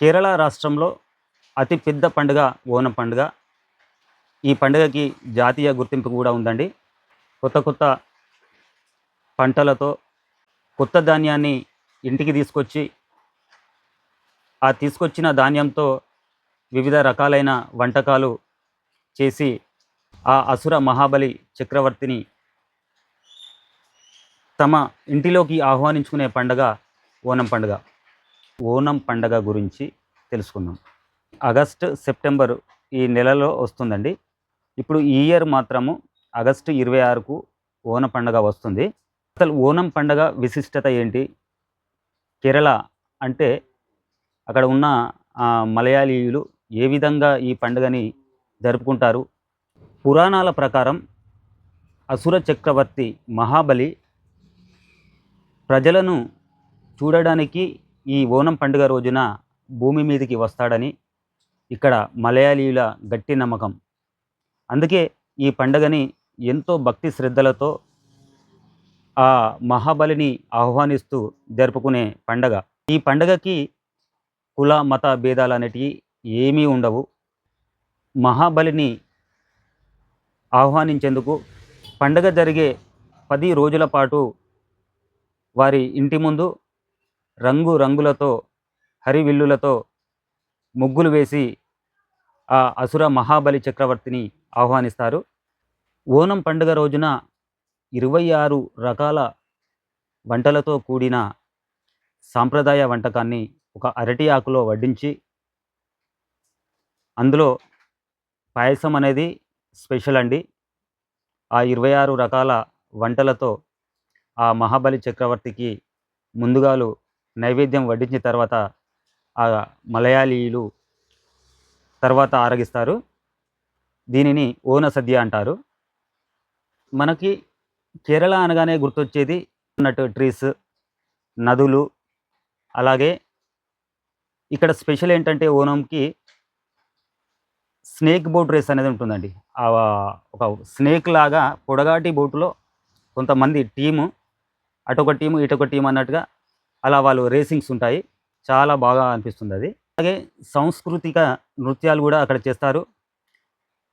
కేరళ రాష్ట్రంలో అతి పెద్ద పండుగ ఓనం పండుగ. ఈ పండుగకి జాతీయ గుర్తింపు కూడా ఉందండి. కొత్త కొత్త పంటలతో కొత్త ధాన్యాన్ని ఇంటికి తీసుకొచ్చి, ఆ తీసుకొచ్చిన ధాన్యంతో వివిధ రకాలైన వంటకాలు చేసి, ఆ అసుర మహాబలి చక్రవర్తిని తమ ఇంటిలోకి ఆహ్వానించుకునే పండుగ ఓనం పండుగ. ఓనం పండుగ గురించి తెలుసుకుందాం. ఆగస్టు, సెప్టెంబర్ ఈ నెలలో వస్తుందండి. ఇప్పుడు ఈ ఇయర్ మాత్రము ఆగస్టు 26కు ఓనం పండుగ వస్తుంది. అసలు ఓనం పండుగ విశిష్టత ఏంటి? కేరళ అంటే అక్కడ ఉన్న మలయాళీయులు ఏ విధంగా ఈ పండుగని జరుపుకుంటారు? పురాణాల ప్రకారం అసుర చక్రవర్తి మహాబలి ప్రజలను చూడడానికి ఈ ఓనం పండుగ రోజున భూమి మీదకి వస్తాడని ఇక్కడ మలయాళీయుల గట్టి నమ్మకం. అందుకే ఈ పండుగని ఎంతో భక్తి శ్రద్ధలతో ఆ మహాబలిని ఆహ్వానిస్తూ జరుపుకునే పండగ. ఈ పండగకి కుల మత భేదాలు అనేటివి ఏమీ ఉండవు. మహాబలిని ఆహ్వానించేందుకు పండగ జరిగే 10 రోజుల పాటు వారి ఇంటి ముందు రంగు రంగులతో, హరివిల్లులతో ముగ్గులు వేసి ఆ అసుర మహాబలి చక్రవర్తిని ఆహ్వానిస్తారు. ఓనం పండుగ రోజున 26 రకాల వంటలతో కూడిన సాంప్రదాయ వంటకాన్ని ఒక అరటి ఆకులో వడ్డించి, అందులో పాయసం అనేది స్పెషల్ అండి. ఆ 26 రకాల వంటలతో ఆ మహాబలి చక్రవర్తికి ముందుగాలు నైవేద్యం వడ్డించిన తర్వాత ఆ మలయాళీయులు తర్వాత ఆరగిస్తారు. దీనిని ఓన సద్య అంటారు. మనకి కేరళ అనగానే గుర్తొచ్చేది నట్ ట్రీస్, నదులు. అలాగే ఇక్కడ స్పెషల్ ఏంటంటే ఓనంకి స్నేక్ బోట్ రేస్ అనేది ఉంటుందండి. ఒక స్నేక్ లాగా పొడగాటి బోటులో కొంతమంది టీము, అటొక టీము ఇటొక టీం అన్నట్టుగా అలా వాళ్ళు రేసింగ్స్ ఉంటాయి. చాలా బాగా అనిపిస్తుంది అది. అలాగే సాంస్కృతిక నృత్యాలు కూడా అక్కడ చేస్తారు.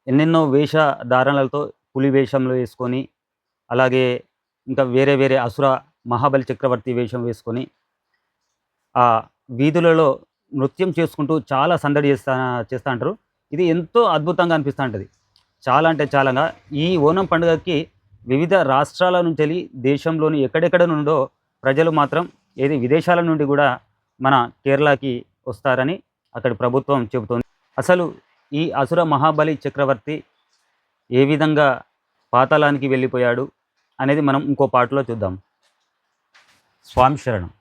ఎన్నెన్నో వేషధారణలతో పులి వేషంలో వేసుకొని, అలాగే ఇంకా వేరే వేరే అసుర మహాబలి చక్రవర్తి వేషం వేసుకొని ఆ వీధులలో నృత్యం చేసుకుంటూ చాలా సందడి చేస్తూ ఉంటారు. ఇది ఎంతో అద్భుతంగా అనిపిస్తూ ఉంటుంది. చాలా అంటే చాలాగా ఈ ఓనం పండుగకి వివిధ రాష్ట్రాల నుంచి దేశంలోని ఎక్కడెక్కడ నుండో ప్రజలు మాత్రం విదేశాల నుండి కూడా మన కేరళకి వస్తారని అక్కడి ప్రభుత్వం చెబుతోంది. అసలు ఈ అసుర మహాబలి చక్రవర్తి ఏ విధంగా పాతాళానికి వెళ్ళిపోయాడు అనేది మనం ఇంకో పాటలో చూద్దాం. స్వామి శరణం.